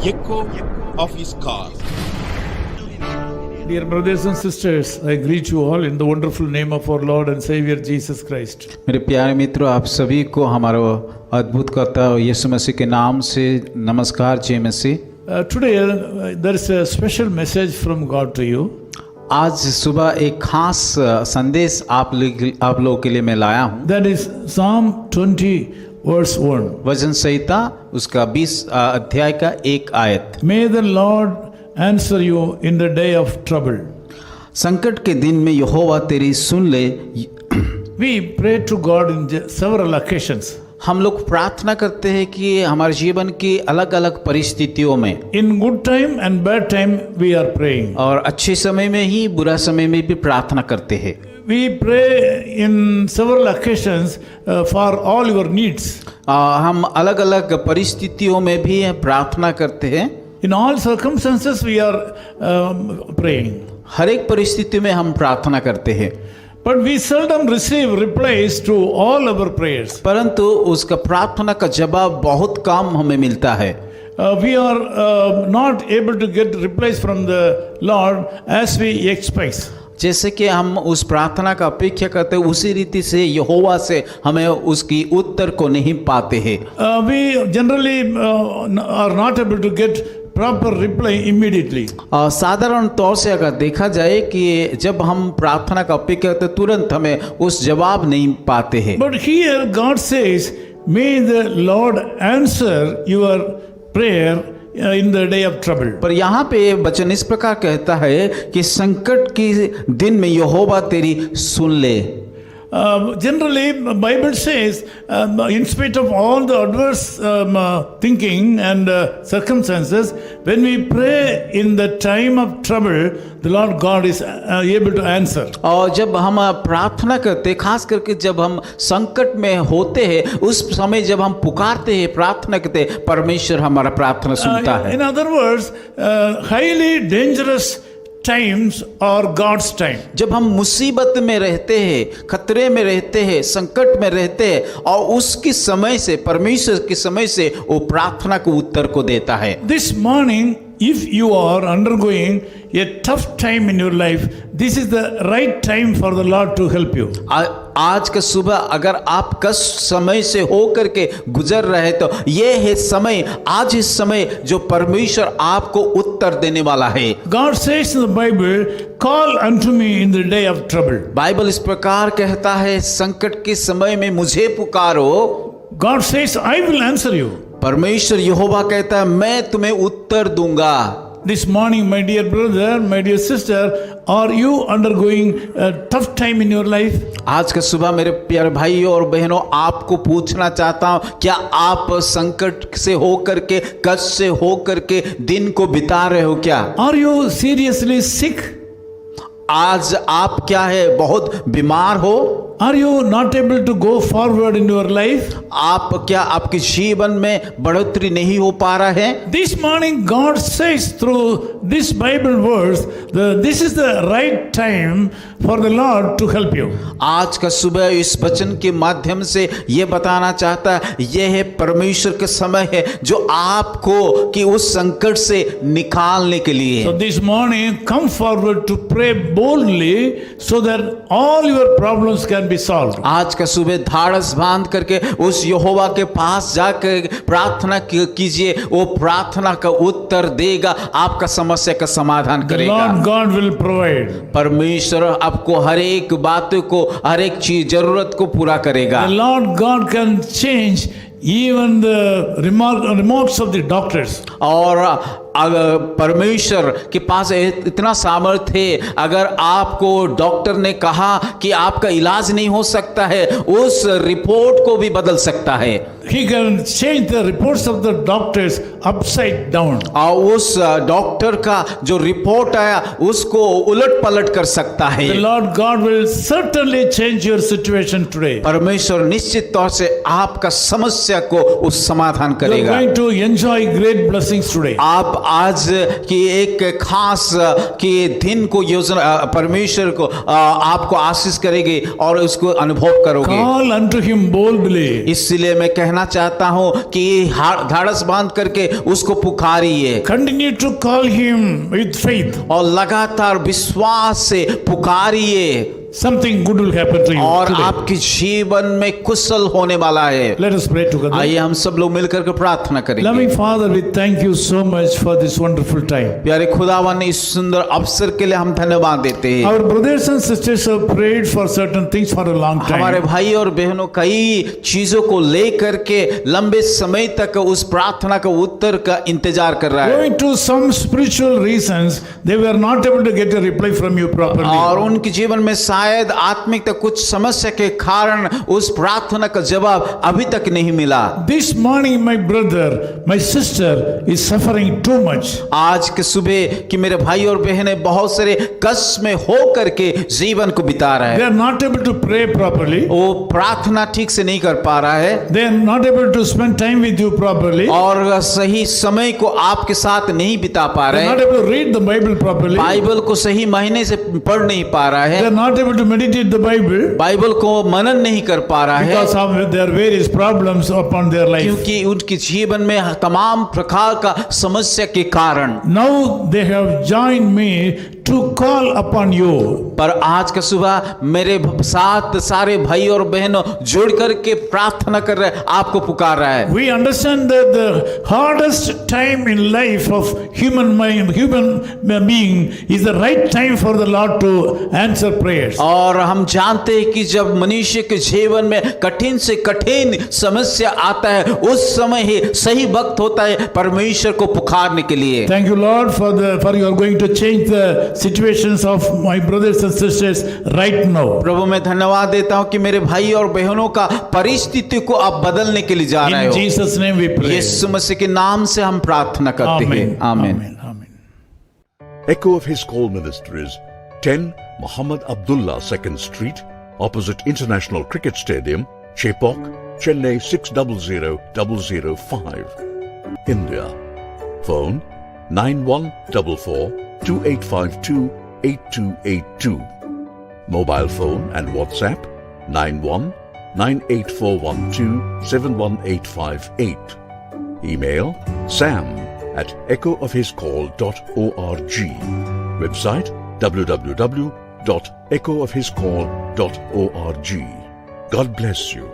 echo of his call. Dear brothers and sisters, I greet you all in the wonderful name of our Lord and Savior Jesus Christ. मेरे प्यारे मित्रों, आप सभी को हमारा अद्भुत करता यीशु मसीह के नाम से नमस्कार। जय मसीह। Today there is a special message from God to you. आज सुबह एक खास संदेश आप लोगों के लिए मैं लाया हूँ। That is Psalm 20 verse 1. वचन संहिता उसका 20 अध्याय का 1 आयत। May the Lord answer you in the day of trouble. संकट के दिन में यहोवा तेरी सुन ले। We pray to God in several occasions. हम लोग प्रार्थना करते हैं कि हमारे जीवन की अलग अलग परिस्थितियों में, In good time and bad time we are praying. और अच्छे समय में ही बुरा समय में भी प्रार्थना करते हैं। We pray in several occasions for all your needs. हम अलग अलग परिस्थितियों में भी प्रार्थना करते हैं। In all circumstances we are praying. हर एक परिस्थिति में हम प्रार्थना करते हैं, But we seldom receive replies to all our prayers. परंतु उसका प्रार्थना का जवाब बहुत कम हमें मिलता है। We are not able to get replies from the Lord as we expect. जैसे कि हम उस प्रार्थना का अपेक्षा करते हैं, उसी रीति से यहोवा से हमें उसकी उत्तर को नहीं पाते हैं। We generally are not able to get proper reply immediately. साधारण तौर से अगर देखा जाए कि जब हम प्रार्थना का अपेक्षा करते हैं, तुरंत हमें उस जवाब नहीं पाते हैं। But here God says, may the Lord answer your prayer in the day of trouble. पर यहाँ पे वचन इस प्रकार कहता है कि संकट के दिन में यहोवा तेरी सुन ले। Generally, Bible says, in spite of all the adverse thinking and circumstances, when we pray in the time of trouble, the Lord God is able to answer. और जब हम प्रार्थना करते हैं, खास करके जब हम संकट में होते हैं, उस समय जब हम पुकारते हैं, प्रार्थना करते हैं, परमेश्वर हमारा प्रार्थना सुनता है। In other words, highly dangerous times or God's time. जब हम मुसीबत में रहते हैं, खतरे में रहते हैं, संकट में रहते हैं, और उसकी समय से, परमेश्वर के समय से वो प्रार्थना को उत्तर को देता है। This morning, if you are undergoing a tough time in your life, this is the right time for the Lord to help you. आज का सुबह अगर आप कष्ट समय से होकर के गुजर रहे तो ये है समय, आज इस समय जो परमेश्वर आपको उत्तर देने वाला है। God says in the Bible, call unto me in the day of trouble. Bible इस प्रकार कहता है, संकट के समय में मुझे पुकारो। God says, I will answer you. परमेश्वर यहोवा कहता है, मैं तुम्हें उत्तर दूंगा। This morning, my dear brother, my dear sister, are you undergoing a tough time in your life? आज का सुबह मेरे प्यारे भाइयों और बहनों, आपको पूछना चाहता हूं, क्या आप संकट से होकर के, कष्ट से होकर के दिन को बिता रहे हो क्या? Are you seriously sick? आज आप क्या है, बहुत बीमार हो? Are you not able to go forward in your life? आप क्या आपके जीवन में बढ़ोतरी नहीं हो पा रहा है? This morning God says through this Bible verse that this is the right time for the Lord to help you. आज का सुबह इस वचन के माध्यम से ये बताना चाहता है, यह है परमेश्वर का समय है जो आपको कि उस संकट से निकालने के लिए। So this morning come forward to pray boldly so that all your problems can be solved. आज का सुबह धाड़स बांध करके उस यहोवा के पास जाकर प्रार्थना कीजिए, वो प्रार्थना का उत्तर देगा, आपका समस्या का समाधान The करेगा। Lord God will provide. परमेश्वर आपको हर एक बात को, हर एक चीज जरूरत को पूरा करेगा। The Lord God can change even the remarks of the doctors. और अगर परमेश्वर के पास इतना सामर्थ्य है, अगर आपको डॉक्टर ने कहा कि आपका इलाज नहीं हो सकता है, उस रिपोर्ट को भी बदल सकता है। He can change the reports of the doctors upside down. और उस डॉक्टर का जो रिपोर्ट आया उसको उलट पलट कर सकता है। The Lord God will certainly change your situation today. परमेश्वर निश्चित तौर से आपका समस्या को उस समाधान You are करेगा। going to enjoy great blessings today. आप आज की एक खास कि दिन को योजना परमेश्वर को आपको आशीष करेगी और उसको अनुभव करोगे। Call unto him boldly. इसलिए मैं कहना चाहता हूं कि धाड़स बांध करके उसको पुकारिए Continue to call him with faith. और लगातार विश्वास से पुकारिए, Something good will happen to you और today. आपके जीवन में कुशल होने वाला है। Let us pray together. आइए हम सब लोग मिलकर के प्रार्थना करेंगे। Loving Father, we thank you so much for this wonderful time. प्यारे खुदावन, इस सुंदर अवसर के लिए हम धन्यवाद देते हैं। Our brothers and sisters have prayed for certain things for a long हमारे time. भाई और बहनों कई चीजों को लेकर के लंबे समय तक उस प्रार्थना का उत्तर का इंतजार कर रहा है, Going to some spiritual reasons, they were not able to get a reply from you properly. और उनके जीवन में शायद आत्मिक तक कुछ समस्या के कारण उस प्रार्थना का जवाब अभी तक नहीं मिला। This morning, my brother, my sister is suffering too much. आज के सुबह कि मेरे भाई और बहनें बहुत सारे कष्ट में हो करके जीवन को बिता रहे They हैं। are not able to pray properly. वो प्रार्थना ठीक से नहीं कर पा रहा है They are not able to spend time with you properly. और सही समय को आपके साथ नहीं बिता पा They रहे are हैं, not able to read the Bible properly. Bible को सही महीने से पढ़ नहीं पा रहा They है, are not able to meditate the Bible Bible को मनन नहीं कर पा रहा है, because of their various problems upon their life. क्योंकि उनके जीवन में तमाम प्रकार का समस्या के कारण। Now they have joined me to call upon you. पर आज का सुबह मेरे साथ सारे भाई और बहनों जुड़ करके प्रार्थना कर रहे हैं, आपको पुकार रहा है। We understand that the hardest time in life of human being is the right time for the Lord to answer prayers. और हम जानते हैं कि जब मनुष्य के जीवन में कठिन से कठिन समस्या आता है, उस समय ही सही वक्त होता है परमेश्वर को पुकारने के लिए। Thank you, Lord, for you are going to change the situations of my brothers and sisters right now. प्रभु मैं धन्यवाद देता हूं कि मेरे भाई और बहनों का परिस्थिति को आप बदलने के लिए जा रहे In हो। Jesus' name we pray. यीशु मसीह के नाम से हम प्रार्थना करते हैं, Amen. आमीन। Amen. Amen. Echo of His Call Ministries, 10 Muhammad Abdullah 2nd Street, opposite International Cricket Stadium, Chepauk, Chennai 600005, India. Phone 9144-2852-8282. Mobile phone and WhatsApp 91-98412-71858. Email sam@echoofhiscall.org. Website www.echoofhiscall.org. God bless you.